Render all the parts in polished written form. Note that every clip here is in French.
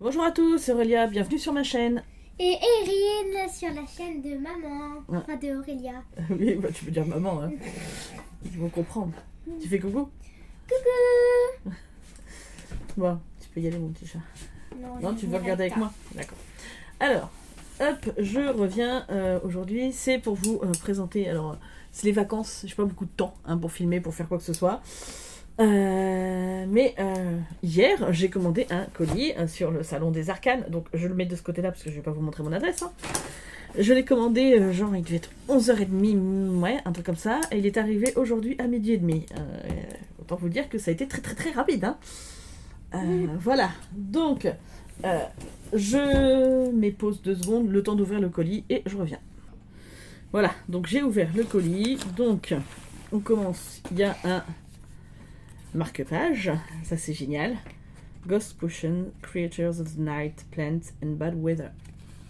Bonjour à tous, c'est Aurélia, bienvenue sur ma chaîne. Et Erin sur la chaîne de maman, Ah. enfin de Aurélia. Oui, bah, tu peux dire maman, hein. Ils vont comprendre. Tu fais coucou? Coucou. Bon, tu peux y aller mon petit chat. Non, je tu veux n'arrête regarder avec pas. moi? D'accord. Alors, hop, je reviens aujourd'hui. C'est pour vous présenter. Alors, c'est les vacances, j'ai pas beaucoup de temps pour filmer, pour faire quoi que ce soit. Mais hier, j'ai commandé un colis sur le salon des Arcanes. Donc, je le mets de ce côté-là parce que je vais pas vous montrer mon adresse. Je l'ai commandé, genre, il devait être 11h30, ouais, un truc comme ça. Et il est arrivé aujourd'hui à 12h30. Autant vous dire que ça a été très très très rapide. Voilà. Donc, je mets pause 2 secondes, le temps d'ouvrir le colis et je reviens. Voilà, donc j'ai ouvert le colis. Donc, on commence. Il y a un marque-page, ça c'est génial. Ghost Potion, Creatures of the Night, Plants and Bad Weather.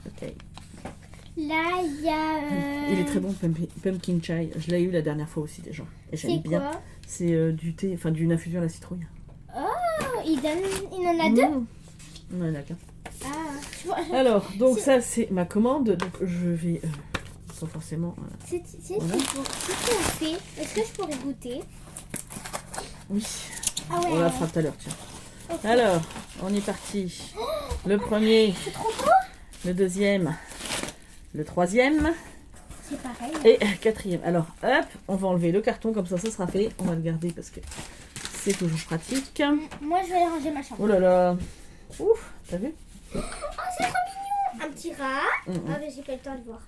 Ok. Là, il y a. Il est très bon, Pumpkin Chai. Je l'ai eu la dernière fois aussi déjà. Et j'aime C'est bien. quoi? C'est du thé, enfin d'une infusion à la citrouille. Oh, il en a deux? Non, il n'y en a qu'un. Ah, Alors, donc ça c'est ma commande. Donc je vais sans forcément. c'est Voilà. pour fait. Est-ce que je pourrais goûter? Oui. Ah ouais. On la fera tout à l'heure, tiens. Ok. Alors, on est parti. Le premier, C'est trop beau. le deuxième, le troisième C'est pareil. et quatrième. Alors, hop, on va enlever le carton, comme ça sera fait. On va le garder parce que c'est toujours pratique. Moi, je vais aller ranger ma chambre. Oh là là. Ouf, t'as vu? Oh, c'est trop mignon. Un petit rat. Mm. Ah, mais j'ai pas le temps de voir.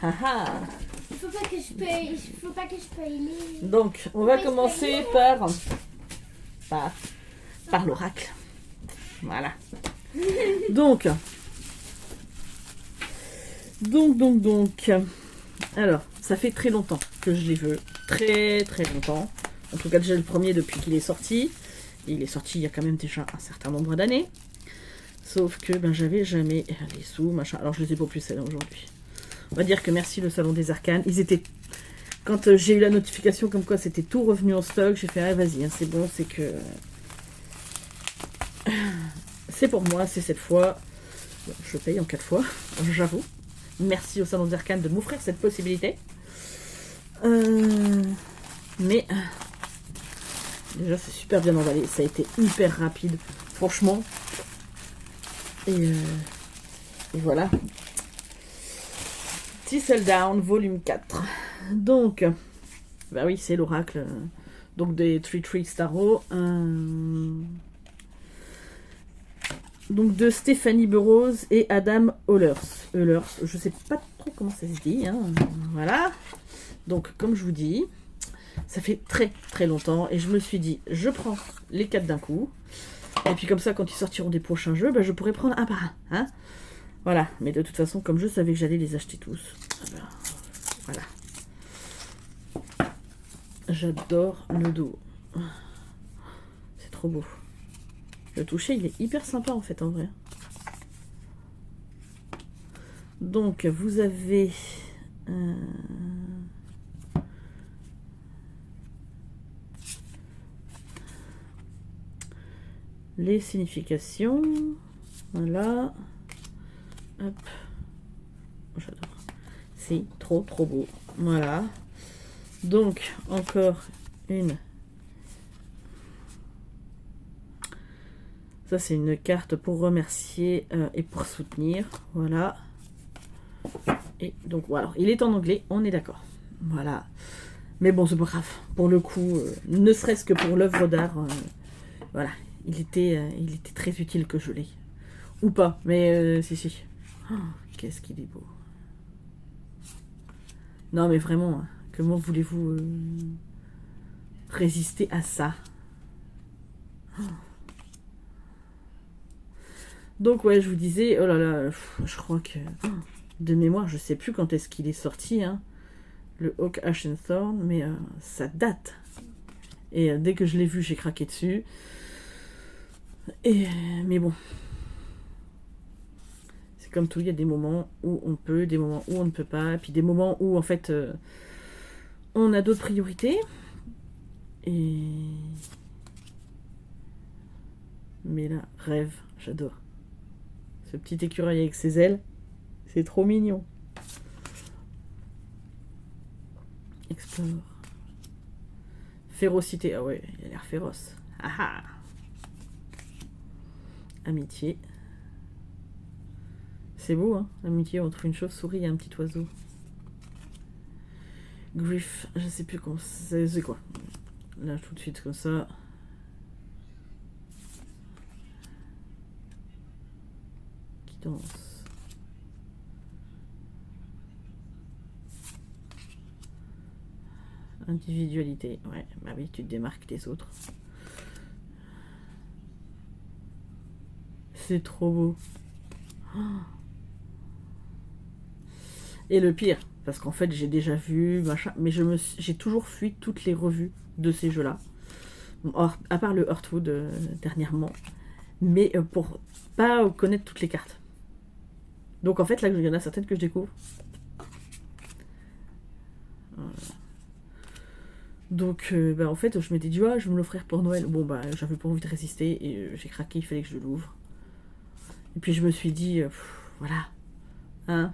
Ah ah. Il faut pas que je paye. Il faut pas que je paye les. Donc, on va commencer par l'oracle. Voilà. Donc. Alors, ça fait très longtemps que je les veux. Très très longtemps. En tout cas, déjà le premier depuis qu'il est sorti. Et il est sorti il y a quand même déjà un certain nombre d'années. Sauf que ben j'avais jamais les sous, machin. Alors je les ai pas plus celles-là aujourd'hui. On va dire que merci le salon des Arcanes. Ils étaient. Quand j'ai eu la notification comme quoi c'était tout revenu en stock, j'ai fait ah, vas-y, c'est bon, c'est que. C'est pour moi, c'est cette fois. Bon, je paye en 4 fois, j'avoue. Merci au salon des Arcanes de m'offrir cette possibilité. Mais déjà c'est super bien emballé, ça a été hyper rapide, franchement. Et voilà. Thistle Down, volume 4. Donc, bah oui, c'est l'oracle. Donc des Tree Starro. Donc de Stéphanie Burrows et Adam Ehlers. Je sais pas trop comment ça se dit. Voilà. Donc, comme je vous dis, ça fait très très longtemps. Et je me suis dit, je prends les 4 d'un coup. Et puis comme ça, quand ils sortiront des prochains jeux, bah, je pourrais prendre un par un. Voilà. Mais de toute façon, comme je savais que j'allais les acheter tous. Voilà. J'adore le dos. C'est trop beau. Le toucher, il est hyper sympa en fait, en vrai. Donc, vous avez... les significations. Voilà. Hop. J'adore. C'est trop trop beau. Voilà. Donc, encore une. Ça, c'est une carte pour remercier et pour soutenir. Voilà. Et donc, voilà. Il est en anglais, on est d'accord. Voilà. Mais bon, c'est pas grave. Pour le coup, ne serait-ce que pour l'œuvre d'art, voilà. Il était très utile que je l'ai. Ou pas, mais si. Oh, qu'est-ce qu'il est beau. Non, mais vraiment, comment voulez-vous résister à ça? Oh. Donc ouais, je vous disais, oh là là, je crois que de mémoire, je sais plus quand est-ce qu'il est sorti, le Oak Ash and Thorn, mais ça date. Et dès que je l'ai vu, j'ai craqué dessus. Mais bon, c'est comme tout, il y a des moments où on peut, des moments où on ne peut pas, puis des moments où en fait on a d'autres priorités. Mais là, rêve, j'adore. Ce petit écureuil avec ses ailes. C'est trop mignon. Explore. Férocité. Ah ouais, il a l'air féroce. Ah ah. Amitié. C'est beau, hein. Amitié entre une chauve-souris et un petit oiseau. Griff. Je sais plus comment c'est quoi. Là, tout de suite, comme ça. Qui danse. Individualité. Ouais, bah oui, tu te démarques des autres. C'est trop beau. Oh. Et le pire, parce qu'en fait, j'ai déjà vu, machin, mais j'ai toujours fui toutes les revues de ces jeux-là. Bon, à part le Heartwood dernièrement. Mais pour pas connaître toutes les cartes. Donc en fait, là, il y en a certaines que je découvre. Voilà. Donc, bah, en fait, je m'étais dit, ah, je vais me l'offrir pour Noël. Bon, bah, j'avais pas envie de résister et j'ai craqué, il fallait que je l'ouvre. Et puis, je me suis dit, voilà. Hein.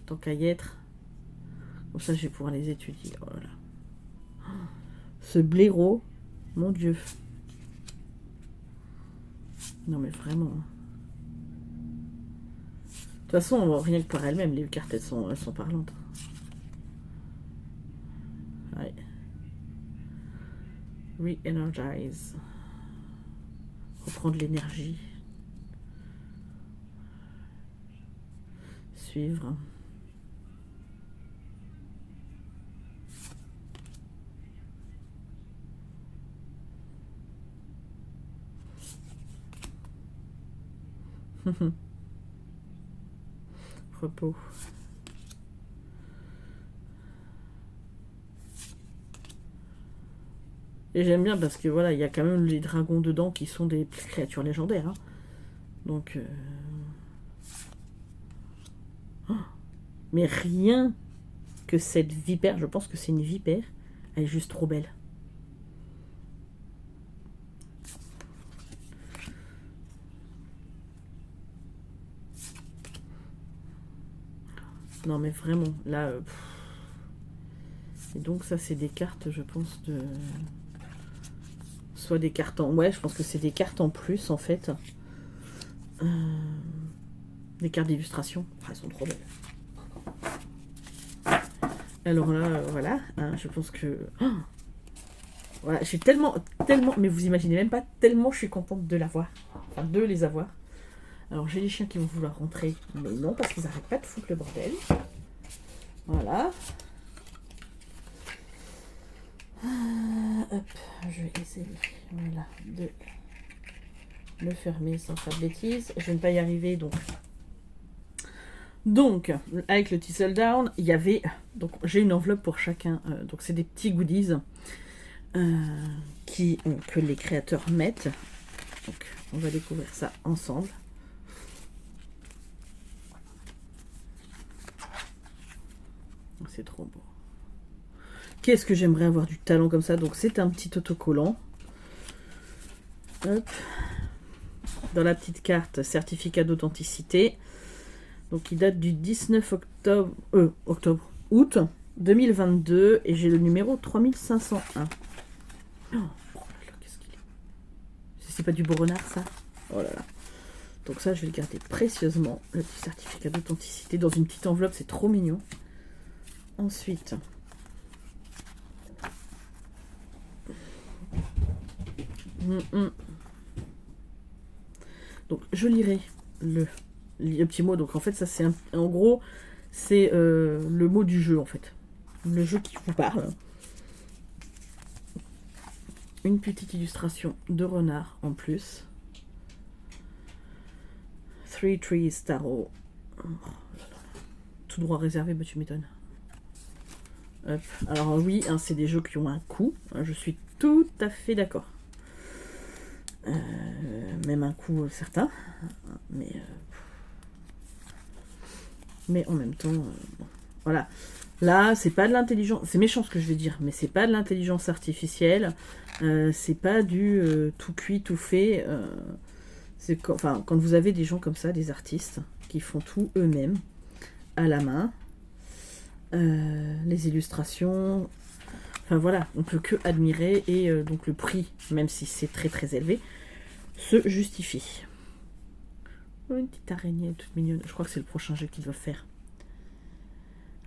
Tant qu'à y être. Comme ça, je vais pouvoir les étudier. Oh là là. Ce blaireau, mon Dieu. Non, mais vraiment. De toute façon, rien que par elles-mêmes, les cartes, elles sont parlantes. Ouais. Re-energize. Reprendre l'énergie. Suivre. Repos. Et j'aime bien parce que voilà, il y a quand même les dragons dedans qui sont des créatures légendaires. Hein. Donc. Oh, mais rien que cette vipère, je pense que c'est une vipère, elle est juste trop belle. Non mais vraiment, là... Et donc ça c'est des cartes, je pense, de... Soit des cartes en... Ouais, je pense que c'est des cartes en plus, en fait. Des cartes d'illustration. Ah, elles sont trop belles. Alors là, voilà. Hein, je pense que... Oh, voilà, je suis tellement... Mais vous imaginez même pas, tellement je suis contente de l'avoir. Enfin, de les avoir. Alors, j'ai les chiens qui vont vouloir rentrer. Mais non, parce qu'ils n'arrêtent pas de foutre le bordel. Voilà. Hop, je vais essayer voilà, de le fermer sans faire de bêtises. Je vais ne pas y arriver, donc avec le Thistle Down, il y avait... Donc, j'ai une enveloppe pour chacun. Donc, c'est des petits goodies que les créateurs mettent. Donc, on va découvrir ça ensemble. C'est trop beau. Qu'est-ce que j'aimerais avoir du talent comme ça. Donc c'est un petit autocollant. Hop. Dans la petite carte, certificat d'authenticité. Donc il date du 19 août 2022. Et j'ai le numéro 3501. Oh là là, qu'est-ce qu'il est. C'est pas du beau renard ça. Oh là là. Donc ça je vais le garder précieusement. Le petit certificat d'authenticité dans une petite enveloppe. C'est trop mignon. Ensuite, donc je lirai le petit mot. Donc en fait ça c'est en gros c'est le mot du jeu en fait, le jeu qui vous parle. Une petite illustration de renard en plus. Three Trees Tarot. Tout droit réservé, bah tu m'étonnes. Hop. Alors oui, hein, c'est des jeux qui ont un coût, hein, je suis tout à fait d'accord. Même un coût certain, mais en même temps, bon, voilà. Là, c'est pas de l'intelligence, c'est méchant ce que je vais dire, mais c'est pas de l'intelligence artificielle, c'est pas du tout cuit, tout fait, C'est quand vous avez des gens comme ça, des artistes, qui font tout eux-mêmes, à la main, les illustrations, enfin voilà, on peut que admirer, et donc le prix, même si c'est très très élevé, se justifie. Oh, une petite araignée toute mignonne, je crois que c'est le prochain jeu qu'ils doivent faire.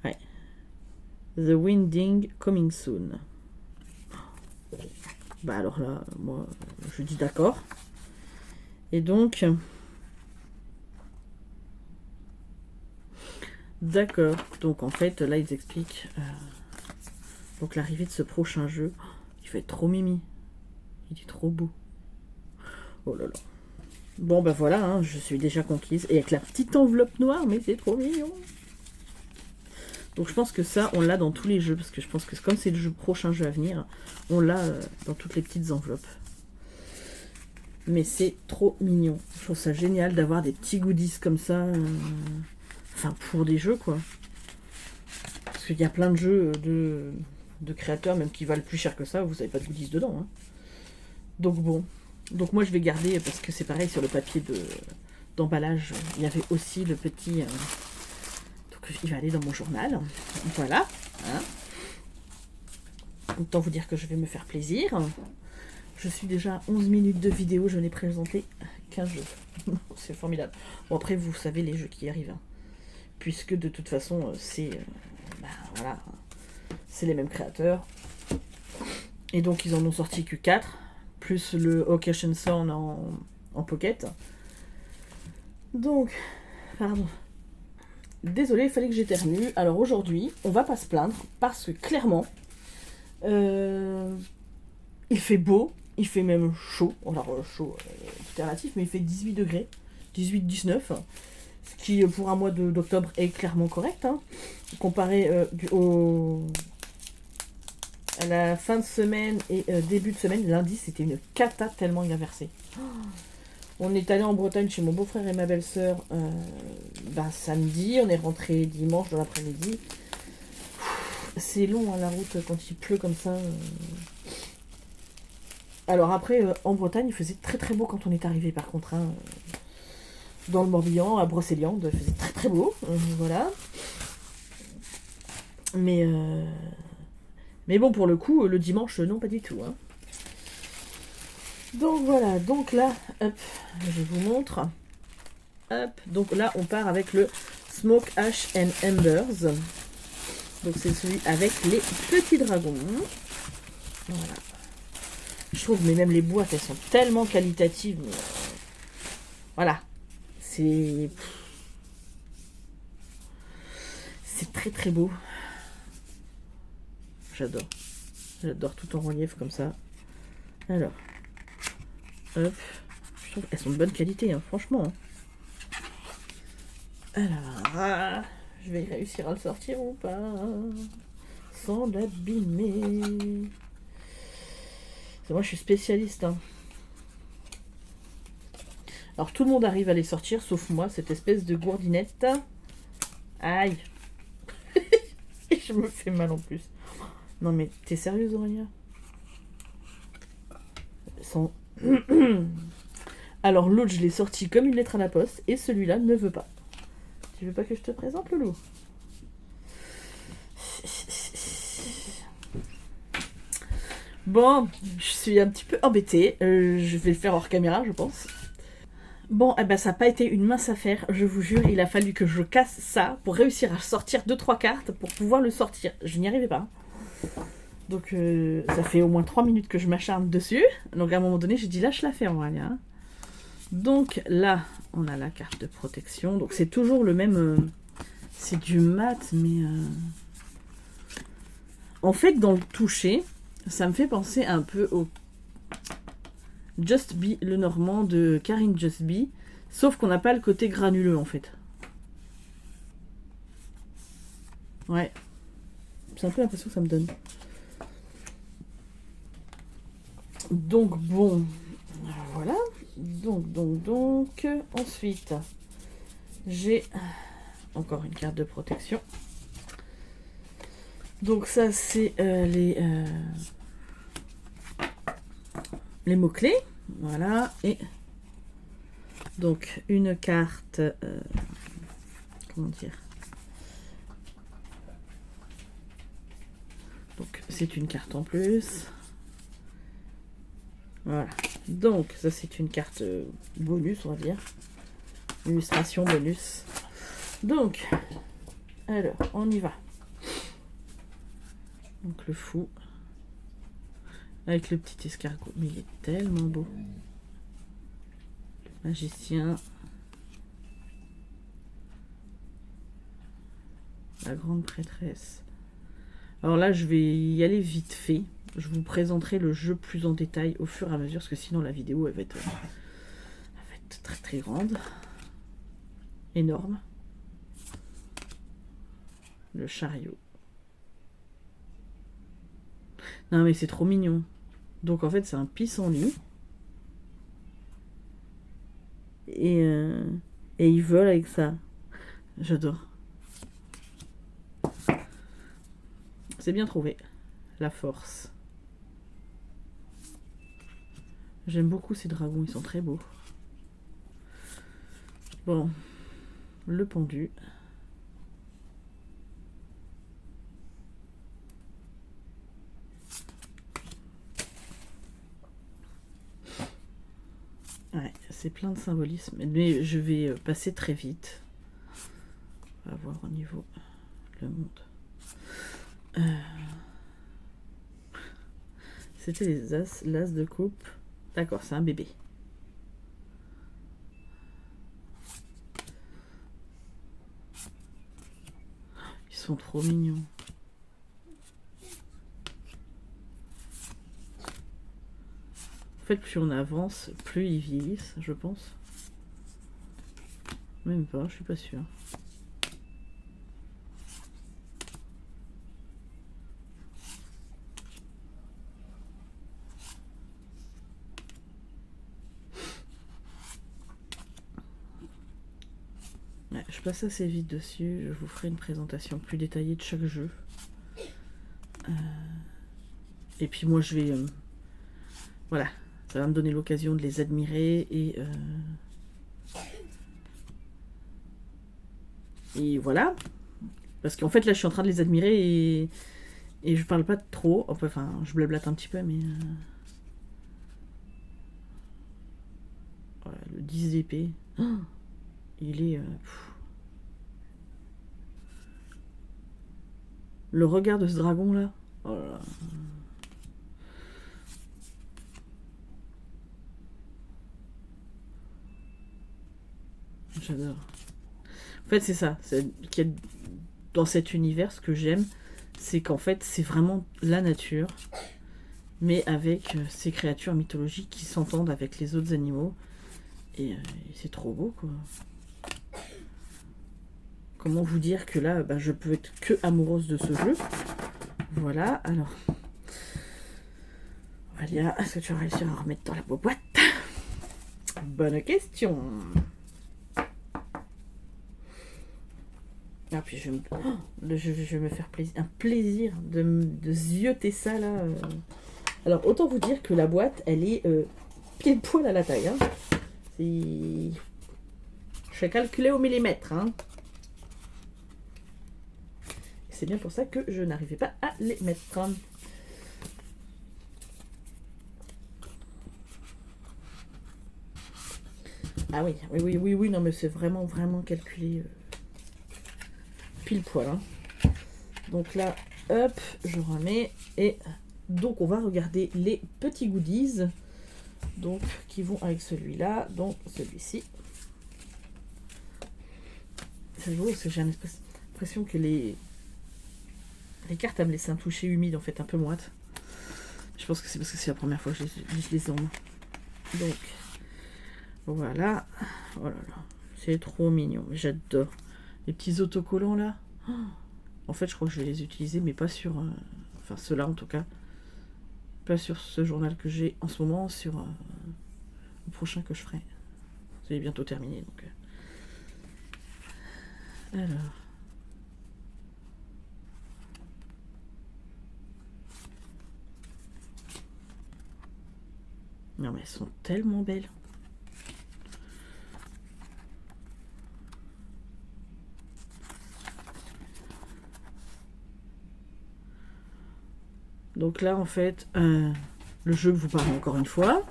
Ouais. The Winding Coming Soon. Bah alors là, moi, je dis d'accord. Et donc... D'accord. Donc en fait, là, ils expliquent... donc l'arrivée de ce prochain jeu. Il va être trop mimi. Il est trop beau. Oh là là. Bon, bah voilà, hein, je suis déjà conquise. Et avec la petite enveloppe noire, mais c'est trop mignon. Donc je pense que ça, on l'a dans tous les jeux. Parce que je pense que comme c'est le prochain jeu à venir, on l'a dans toutes les petites enveloppes. Mais c'est trop mignon. Je trouve ça génial d'avoir des petits goodies comme ça. Enfin, pour des jeux, quoi. Parce qu'il y a plein de jeux de créateurs, même qui valent plus cher que ça. Vous n'avez pas de goodies dedans. Hein. Donc bon. Donc moi, je vais garder, parce que c'est pareil, sur le papier d'emballage, il y avait aussi le petit... donc il va aller dans mon journal. Voilà. Hein. Autant vous dire que je vais me faire plaisir. Je suis déjà à 11 minutes de vidéo, je n'ai présenté qu'un jeu. C'est formidable. Bon, après, vous savez les jeux qui arrivent. Hein. Puisque de toute façon, c'est voilà, c'est les mêmes créateurs. Et donc, ils en ont sorti que 4, plus le Occasion Sound en pocket. Donc, pardon. Désolée, il fallait que j'éternue. Alors aujourd'hui, on va pas se plaindre, parce que clairement, il fait beau. Il fait même chaud, alors chaud, tout est relatif, mais il fait 18 degrés, 18-19, ce qui pour un mois d'octobre est clairement correct, hein, comparé à la fin de semaine et début de semaine. Lundi, c'était une cata tellement il a versé. On est allé en Bretagne chez mon beau-frère et ma belle-sœur samedi, on est rentré dimanche dans l'après-midi. C'est long, hein, la route quand il pleut comme ça. Alors après, en Bretagne, il faisait très très beau quand on est arrivé par contre. Hein, dans le Morbihan, à Brocéliande, il faisait très très beau. Voilà. Mais bon, pour le coup, le dimanche, non, pas du tout. Hein. Donc voilà, donc là, hop, je vous montre. Hop, donc là, on part avec le Smoke Ash and Embers. Donc c'est celui avec les petits dragons. Voilà. Je trouve, mais même les boîtes, elles sont tellement qualitatives. Mais, voilà. C'est très très beau. J'adore. J'adore tout en relief comme ça. Alors. Hop. Je trouve qu'elles sont de bonne qualité, hein, franchement. Alors. Je vais réussir à le sortir ou pas. Sans l'abîmer. Moi, je suis spécialiste. Hein. Alors, tout le monde arrive à les sortir, sauf moi, cette espèce de gourdinette. Aïe. Je me fais mal en plus. Non, mais t'es sérieuse, Aurélia? Sans... Alors, l'autre, je l'ai sorti comme une lettre à la poste, et celui-là ne veut pas. Tu veux pas que je te présente, Loulou? Bon, je suis un petit peu embêtée. Je vais le faire hors caméra, je pense. Bon, eh ben, ça n'a pas été une mince affaire, je vous jure. Il a fallu que je casse ça pour réussir à sortir 2-3 cartes pour pouvoir le sortir. Je n'y arrivais pas. Donc, ça fait au moins 3 minutes que je m'acharne dessus. Donc, à un moment donné, j'ai dit, là, je la fais en vrai. Hein. Donc, là, on a la carte de protection. Donc, c'est toujours le même... c'est du mat, mais... En fait, dans le toucher... Ça me fait penser un peu au Just Be le Normand de Karine Just Be, sauf qu'on n'a pas le côté granuleux en fait. Ouais, c'est un peu l'impression que ça me donne. Donc bon, voilà. Donc, ensuite, j'ai encore une carte de protection. Donc ça, c'est les mots-clés. Voilà. Et Donc, une carte... comment dire? Donc, c'est une carte en plus. Voilà. Donc, ça, c'est une carte bonus, on va dire. Illustration bonus. Donc, alors, on y va. Donc, le fou. Avec le petit escargot. Mais il est tellement beau. Le magicien. La grande prêtresse. Alors là, je vais y aller vite fait. Je vous présenterai le jeu plus en détail au fur et à mesure, parce que sinon la vidéo elle va être très très grande. Énorme. Le chariot. Non mais c'est trop mignon. Donc en fait c'est un pissenlit. Et il vole avec ça. J'adore. C'est bien trouvé. La force. J'aime beaucoup ces dragons, ils sont très beaux. Bon. Le pendu. Ouais, c'est plein de symbolisme. Mais je vais passer très vite. On va voir au niveau le monde. C'était les as, l'as de coupe. D'accord, c'est un bébé. Ils sont trop mignons. En fait, plus on avance, plus ils vieillissent, je pense. Même pas, je suis pas sûre. Ouais, je passe assez vite dessus. Je vous ferai une présentation plus détaillée de chaque jeu. Et puis moi, je vais... voilà, ça va me donner l'occasion de les admirer et voilà. Parce qu'en fait, là, je suis en train de les admirer et je parle pas trop. Enfin, je blablate un petit peu, mais... voilà, le 10 d'épée. Oh, il est... le regard de ce dragon, là. Oh là là. J'adore. En fait, c'est ça. Qu'il y a dans cet univers, ce que j'aime, c'est qu'en fait, c'est vraiment la nature, mais avec ces créatures mythologiques qui s'entendent avec les autres animaux. Et c'est trop beau, quoi. Comment vous dire que là, bah, je peux être que amoureuse de ce jeu. Voilà, alors. Valia, est-ce que tu vas réussir à remettre dans la boîte? Bonne question. Ah, puis je vais me faire un plaisir de zioter ça, là. Alors, autant vous dire que la boîte, elle est pile poil à la taille. Hein. Je vais calculer au millimètre. Hein. C'est bien pour ça que je n'arrivais pas à les mettre. Ah oui, oui, non, mais c'est vraiment calculé pile poil. Hein. Donc là, hop, je remets. Et donc, on va regarder les petits goodies. Donc, qui vont avec celui-là. Donc, celui-ci. C'est beau parce que j'ai l'impression que les cartes à me laisser un toucher humide, en fait, un peu moite. Je pense que c'est parce que c'est la première fois que je les ai en main. Donc, voilà. Oh là là, c'est trop mignon. J'adore. Les petits autocollants, là. Oh, en fait, je crois que je vais les utiliser, mais pas sur... enfin, ceux-là, en tout cas. Pas sur ce journal que j'ai en ce moment, sur le prochain que je ferai. C'est bientôt terminé, donc... Alors... Non mais elles sont tellement belles. Donc là, en fait, le jeu vous parle encore une fois.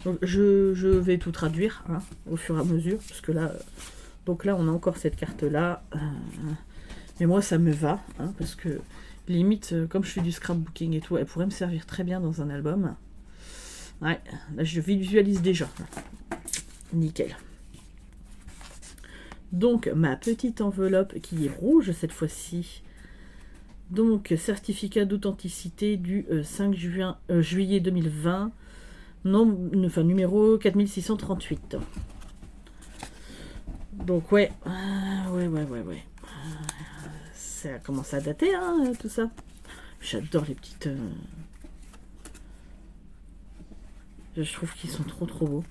Donc je vais tout traduire hein, au fur et à mesure, parce que là, donc là, on a encore cette carte-là. Mais moi, ça me va, hein, parce que limite, comme je fais du scrapbooking et tout, elle pourrait me servir très bien dans un album. Ouais, là, je visualise déjà. Nickel. Donc, ma petite enveloppe qui est rouge cette fois-ci. Donc, certificat d'authenticité du 5 juillet 2020. Numéro 4638. Donc, ouais. Ouais. Ça commence à dater, hein, tout ça. J'adore les petites... Je trouve qu'ils sont trop beaux.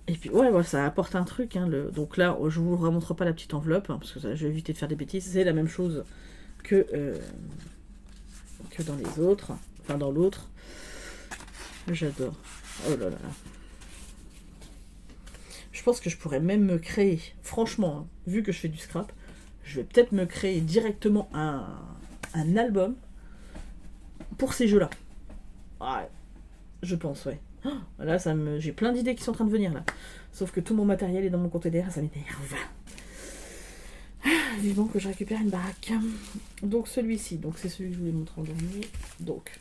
Et puis, ouais, ça apporte un truc. Hein, donc là, je vous remontre pas la petite enveloppe, hein, parce que ça, je vais éviter de faire des bêtises. C'est la même chose que dans les autres. Enfin, dans l'autre. J'adore. Oh là là. Je pense que je pourrais même me créer, franchement, hein, vu que je fais du scrap, je vais peut-être me créer directement un album pour ces jeux-là. Ouais, je pense, ouais. Oh, là, j'ai plein d'idées qui sont en train de venir, là. Sauf que tout mon matériel est dans mon conteneur, ça m'énerve. Vivement que je récupère une baraque. Donc celui-ci, donc c'est celui que je voulais montrer en dernier. Donc,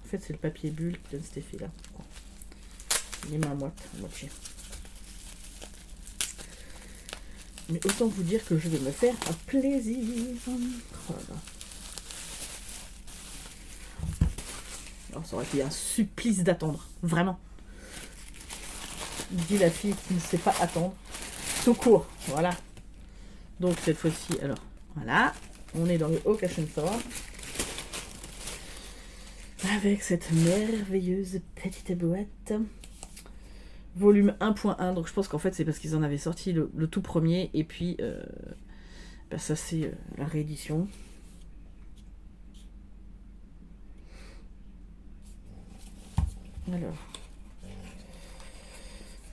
en fait, c'est le papier bulle qui donne cet effet-là. Les mains moites, à moitié. Mais autant vous dire que je vais me faire un plaisir. Voilà. Alors, ça aurait été un supplice d'attendre, vraiment. Dit la fille qui ne sait pas attendre. Tout court, voilà. Donc cette fois-ci, alors, voilà. On est dans le Occasion Store. Avec cette merveilleuse petite boîte. Volume 1.1, donc je pense qu'en fait c'est parce qu'ils en avaient sorti le tout premier, et puis ça c'est la réédition. Alors,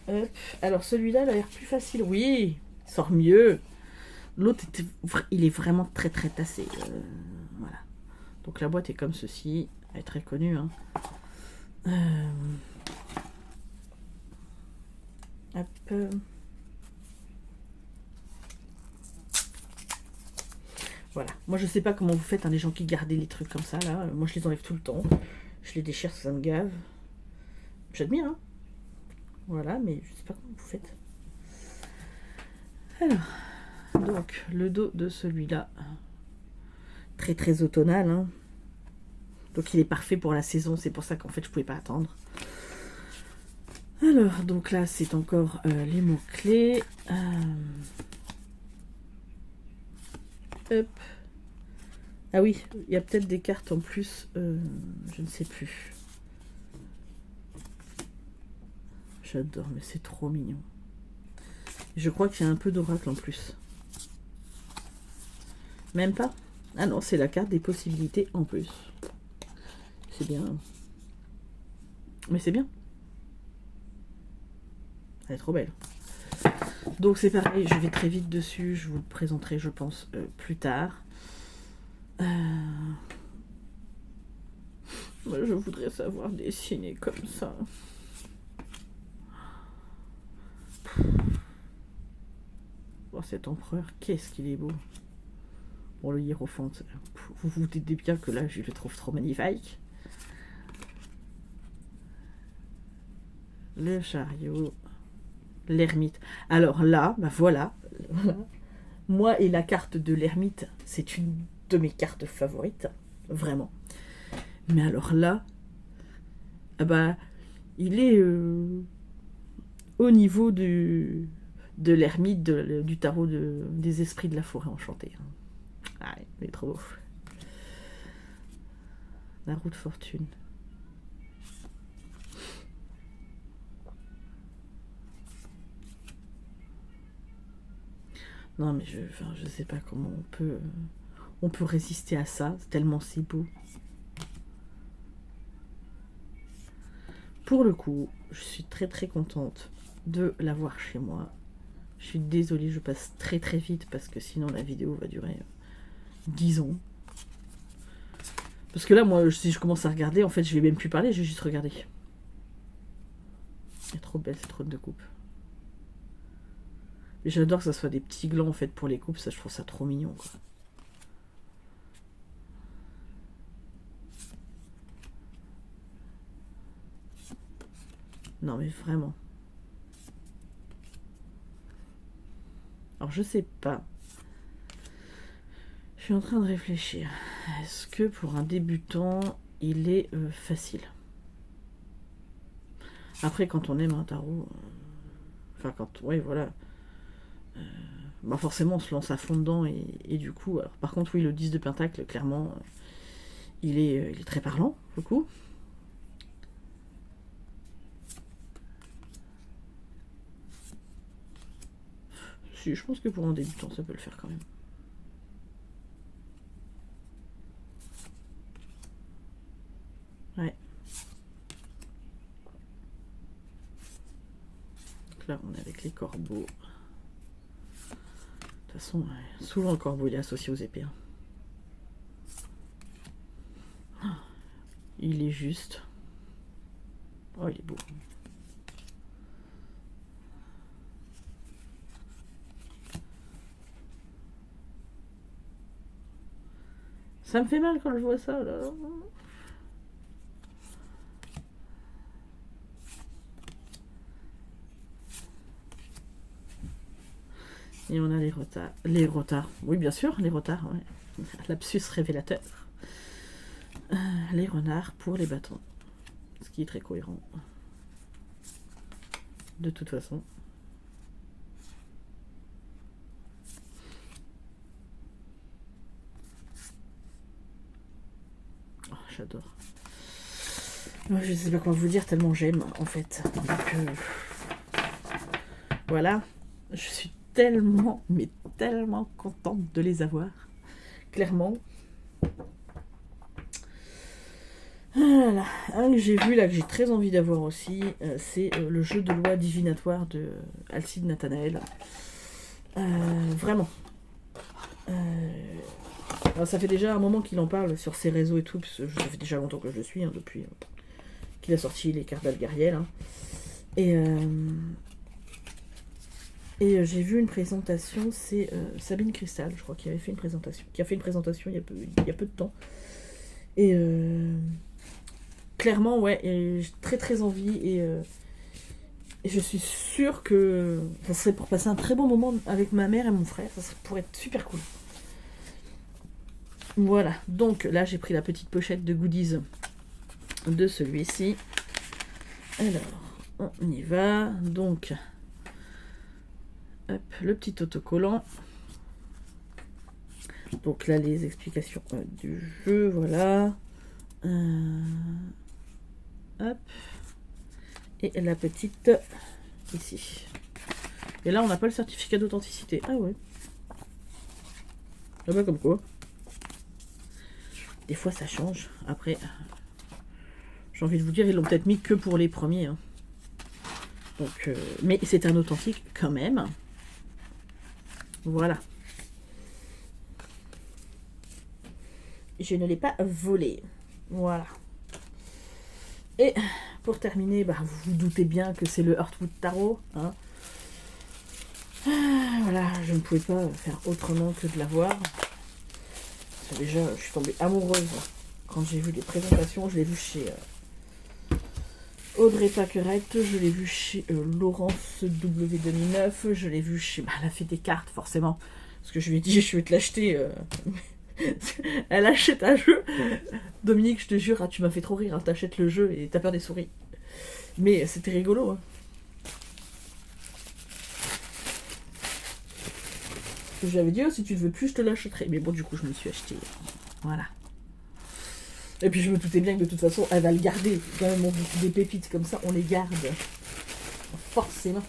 hop. Alors celui-là il a l'air plus facile, oui, il sort mieux. L'autre il est vraiment très tassé. Voilà. Donc la boîte est comme ceci, elle est très connue. Hein. Hop. Voilà. Moi, je sais pas comment vous faites, hein, les gens qui gardent les trucs comme ça, là. Moi, je les enlève tout le temps. Je les déchire, ça me gave. J'admire, hein. Voilà, mais je sais pas comment vous faites. Alors, donc, le dos de celui-là. Très automnal, hein. Donc, il est parfait pour la saison. C'est pour ça qu'en fait, je pouvais pas attendre. Alors, donc là, c'est encore les mots-clés. Hop. Ah oui, il y a peut-être des cartes en plus. Je ne sais plus. J'adore, mais c'est trop mignon. Je crois qu'il y a un peu d'oracle en plus. Même pas? Ah non, c'est la carte des possibilités en plus. C'est bien. Mais c'est bien. Elle est trop belle. Donc c'est pareil, je vais très vite dessus. Je vous le présenterai, je pense, plus tard. Moi, je voudrais savoir dessiner comme ça. Oh, cet empereur, qu'est-ce qu'il est beau. Bon, le hiérophant, vous vous doutez bien que là, je le trouve trop magnifique. Le chariot. L'ermite. Alors là, bah voilà. Moi et la carte de l'ermite, c'est une de mes cartes favorites. Vraiment. Mais alors là, ah bah, il est au niveau de l'ermite, du tarot des esprits de la forêt enchantée. Ah, il est trop beau. La roue de fortune. Non, mais je sais pas comment on peut résister à ça, tellement c'est beau. pour le coup, je suis très très contente de l'avoir chez moi. Je suis désolée, je passe très très vite parce que sinon la vidéo va durer 10 ans. Parce que là, moi, si je commence à regarder, en fait, je vais même plus parler, je vais juste regarder. Elle est trop belle cette robe de coupe. Et j'adore que ça soit des petits glands en fait pour les coupes, ça je trouve ça trop mignon quoi. Non mais vraiment. Alors je sais pas. Je suis en train de réfléchir. Est-ce que pour un débutant, il est facile? Après quand on aime un tarot, enfin quand, ouais voilà. Bah forcément on se lance à fond dedans et du coup, alors, par contre oui le 10 de pentacle clairement il est très parlant le coup. Si, je pense que pour un débutant ça peut le faire quand même. Ouais. Donc là on est avec les corbeaux. De toute façon, souvent le corbeau il est associé aux épées. Il est juste. Oh, il est beau. Ça me fait mal quand je vois ça, là. Et on a les retards. Les retards. Oui, bien sûr, les retards, ouais. Lapsus révélateur. Les renards pour les bâtons. Ce qui est très cohérent. De toute façon. Oh, j'adore. Je sais pas quoi vous dire tellement j'aime en fait. Donc, voilà. Je suis tellement, mais tellement contente de les avoir. Clairement. Ah là là. Un que j'ai vu là, que j'ai très envie d'avoir aussi, c'est le jeu de loi divinatoire de Alcide Nathanaël. Vraiment. Alors ça fait déjà un moment qu'il en parle sur ses réseaux et tout, parce que ça fait déjà longtemps que je le suis, hein, depuis qu'il a sorti les cartes d'Algariel. Hein. Et j'ai vu une présentation, c'est Sabine Cristal, je crois, qui avait fait une présentation, il y a peu de temps. Et clairement, ouais, j'ai très très envie et je suis sûre que ça serait pour passer un très bon moment avec ma mère et mon frère, ça pourrait être super cool. Voilà, donc là j'ai pris la petite pochette de goodies de celui-ci. Alors, on y va. Donc, hop, le petit autocollant. Donc là, les explications du jeu, voilà. Hop. Et la petite ici. Et là, on n'a pas le certificat d'authenticité. Ah ouais. Ah bah comme quoi. Des fois, ça change. Après, j'ai envie de vous dire, ils l'ont peut-être mis que pour les premiers. Hein. Donc, mais c'est un authentique quand même. Voilà. Je ne l'ai pas volé. Voilà. Et pour terminer, bah, vous vous doutez bien que c'est le Heartwood Tarot. Hein. Voilà, je ne pouvais pas faire autrement que de l'avoir. Déjà, je suis tombée amoureuse quand j'ai vu les présentations. Je l'ai vu chez Audrey Paquerette, je l'ai vu chez Laurence W2009, je l'ai vu chez... Bah, elle a fait des cartes, forcément. Parce que je lui ai dit, je vais te l'acheter. Elle achète un jeu. Dominique, je te jure, ah, tu m'as fait trop rire. Hein, t'achètes le jeu et t'as peur des souris. Mais c'était rigolo. Hein. Je lui avais dit, oh, si tu ne veux plus, je te l'achèterai. Mais bon, du coup, je me suis acheté. Voilà. Et puis je me doutais bien que de toute façon, elle va le garder. Quand même, des pépites comme ça, on les garde. Forcément.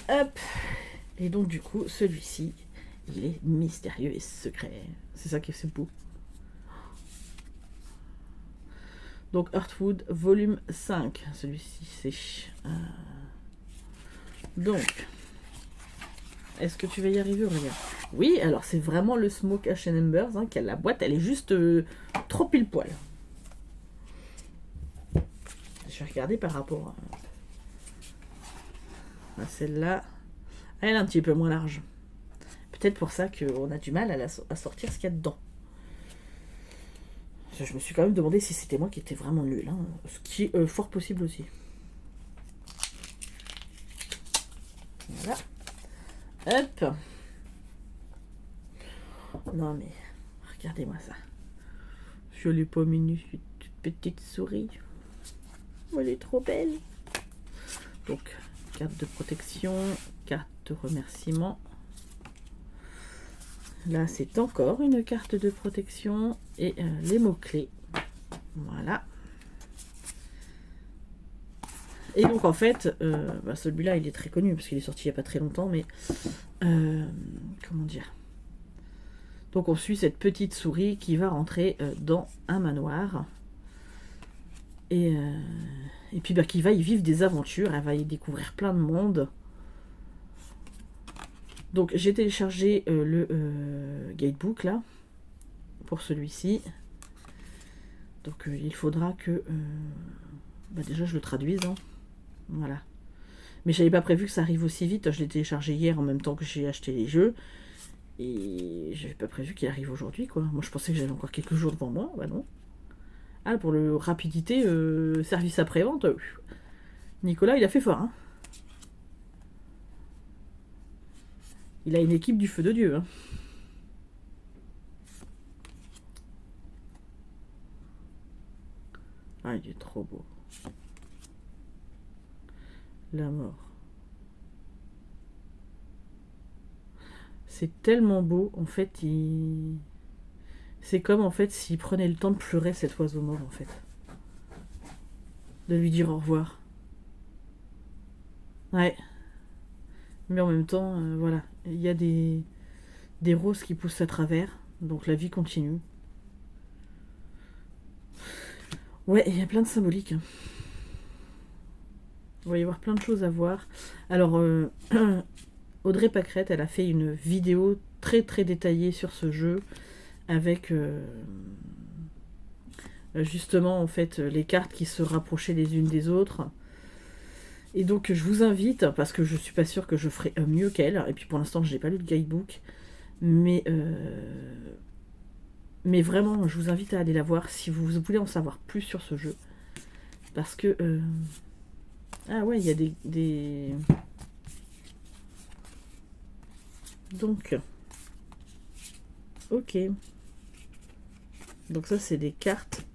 Hop. Et donc, du coup, celui-ci, il est mystérieux et secret. C'est ça qui est beau. Donc Heartwood, volume 5. Celui-ci, c'est... Donc, est-ce que tu vas y arriver, Aurélien? Oui, alors c'est vraiment le Smoke Ash and Embers. Hein, la boîte, elle est juste trop pile poil. Je vais regarder par rapport à celle-là. Elle est un petit peu moins large. Peut-être pour ça qu'on a du mal à sortir ce qu'il y a dedans. Je me suis quand même demandé si c'était moi qui étais vraiment nul. Hein, ce qui est fort possible aussi. Voilà. Hop. Non mais, regardez-moi ça. Je l'ai pas mis une petite souris. Elle est trop belle. Donc, carte de protection, carte de remerciement. Là, c'est encore une carte de protection et les mots-clés. Voilà. Et donc, en fait, celui-là, il est très connu parce qu'il est sorti il n'y a pas très longtemps, mais comment dire? Donc, on suit cette petite souris qui va rentrer dans un manoir. Et puis, qui va y vivre des aventures. Elle va y découvrir plein de monde. Donc j'ai téléchargé le guidebook là pour celui-ci. Donc il faudra que déjà je le traduise. Hein. Voilà. Mais j'avais pas prévu que ça arrive aussi vite. Je l'ai téléchargé hier en même temps que j'ai acheté les jeux. Et j'avais pas prévu qu'il arrive aujourd'hui quoi. Moi je pensais que j'avais encore quelques jours devant moi. Bah non. Ah pour le rapidité service après-vente. Nicolas il a fait fort hein. Il a une équipe du feu de Dieu. Hein. Ah, il est trop beau. La mort. C'est tellement beau. En fait, c'est comme en fait s'il prenait le temps de pleurer cet oiseau mort, en fait. De lui dire au revoir. Ouais. Mais en même temps, voilà. Il y a des roses qui poussent à travers. Donc la vie continue. Ouais, il y a plein de symboliques. Hein. Il va y avoir plein de choses à voir. Alors, Audrey Pâquerette, elle a fait une vidéo très très détaillée sur ce jeu. Avec justement en fait les cartes qui se rapprochaient les unes des autres. Et donc je vous invite, parce que je suis pas sûre que je ferai mieux qu'elle, et puis pour l'instant je n'ai pas lu le guidebook, mais vraiment je vous invite à aller la voir si vous voulez en savoir plus sur ce jeu. Parce que... ah ouais, il y a des... Donc... Ok. Donc ça c'est des cartes...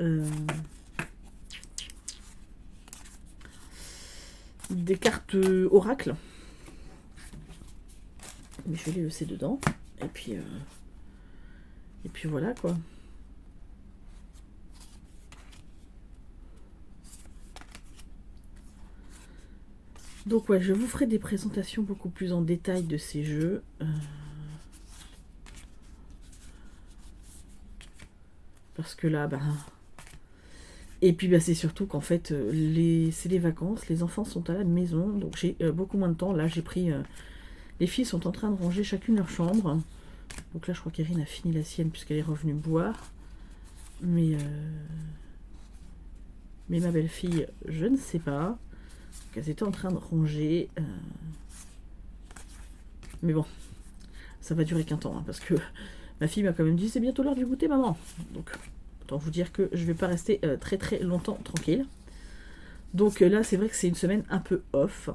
des cartes oracle. Mais je vais les laisser dedans. Et puis voilà quoi. Donc ouais, je vous ferai des présentations beaucoup plus en détail de ces jeux. Parce que là, et puis c'est surtout qu'en fait, c'est les vacances, les enfants sont à la maison, donc j'ai beaucoup moins de temps. Là, j'ai pris... les filles sont en train de ranger chacune leur chambre. Donc là, je crois qu'Erin a fini la sienne puisqu'elle est revenue boire. Mais ma belle-fille, je ne sais pas. Donc, elles étaient en train de ranger. Mais bon, ça va durer qu'un temps, hein, parce que ma fille m'a quand même dit, c'est bientôt l'heure du goûter, maman. Donc... Autant vous dire que je vais pas rester très très longtemps tranquille. Donc là c'est vrai que c'est une semaine un peu off.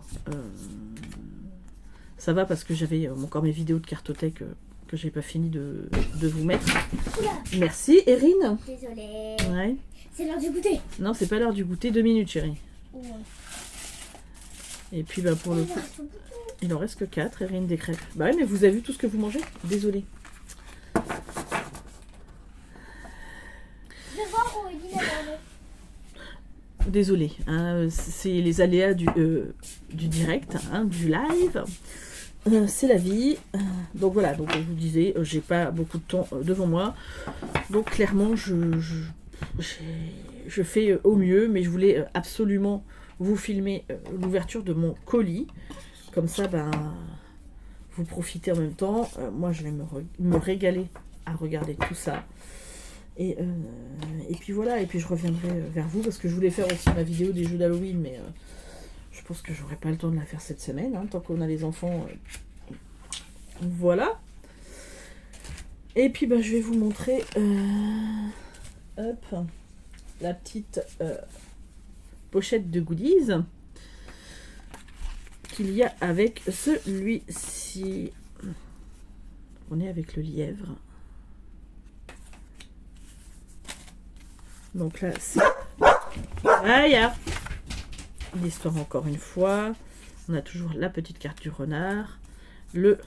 Ça va parce que j'avais encore mes vidéos de cartothèque que j'ai pas fini de vous mettre. Oula. Merci Erin. Désolée. Ouais. C'est l'heure du goûter. Non c'est pas l'heure du goûter, 2 minutes chérie. Ouais. Et puis pour le coup, il en reste que 4 Erin des crêpes. Bah ouais mais vous avez vu tout ce que vous mangez? Désolée. Désolée, hein, c'est les aléas du direct, hein, du live. C'est la vie. Donc voilà, donc je vous disais, j'ai pas beaucoup de temps devant moi. Donc clairement, je fais au mieux, mais je voulais absolument vous filmer l'ouverture de mon colis. Comme ça, ben, vous profitez en même temps. Moi, je vais me régaler à regarder tout ça. Et puis voilà, et puis je reviendrai vers vous, parce que je voulais faire aussi ma vidéo des jeux d'Halloween, mais je pense que j'aurai pas le temps de la faire cette semaine, hein, tant qu'on a les enfants. Voilà. Et puis ben, je vais vous montrer hop, la petite pochette de goodies qu'il y a avec celui-ci. On est avec le lièvre. Donc là, c'est... Ah, y a l'histoire encore une fois. On a toujours la petite carte du renard. Le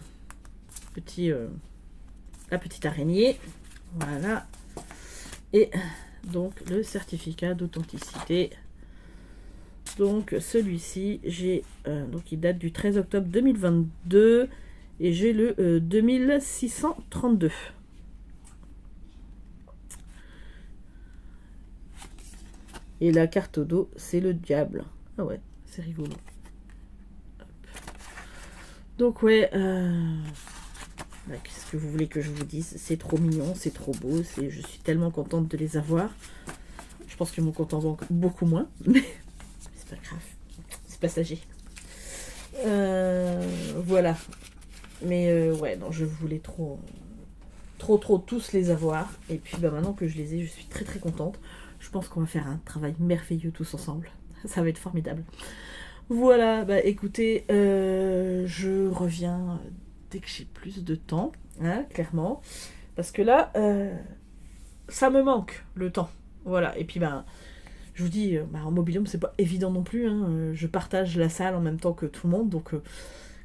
petit... la petite araignée. Voilà. Et donc, le certificat d'authenticité. Donc, celui-ci, j'ai... donc, il date du 13 octobre 2022. Et j'ai le 2632. Et la carte au dos, c'est le diable. Ah ouais, c'est rigolo. Hop. Donc ouais, bah, qu'est-ce que vous voulez que je vous dise? C'est trop mignon, c'est trop beau. Je suis tellement contente de les avoir. Je pense que mon compte en banque beaucoup moins. Mais c'est pas grave. C'est passager. Voilà. Mais ouais, non, je voulais trop tous les avoir. Et puis bah, maintenant que je les ai, je suis très très contente. Je pense qu'on va faire un travail merveilleux tous ensemble. Ça va être formidable. Voilà, bah écoutez, je reviens dès que j'ai plus de temps, hein, clairement. Parce que là, ça me manque le temps. Voilà, et puis bah, je vous dis, bah, en mobilium, c'est pas évident non plus. Hein. Je partage la salle en même temps que tout le monde. Donc,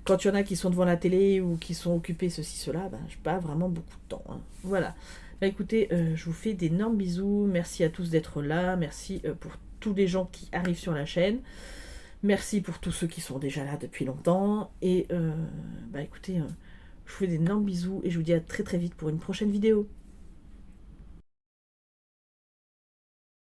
quand il y en a qui sont devant la télé ou qui sont occupés, ceci, cela, bah, j'ai pas vraiment beaucoup de temps. Hein. Voilà. Bah écoutez, je vous fais d'énormes bisous. Merci à tous d'être là. Merci pour tous les gens qui arrivent sur la chaîne. Merci pour tous ceux qui sont déjà là depuis longtemps. Et bah écoutez, je vous fais d'énormes bisous et je vous dis à très très vite pour une prochaine vidéo.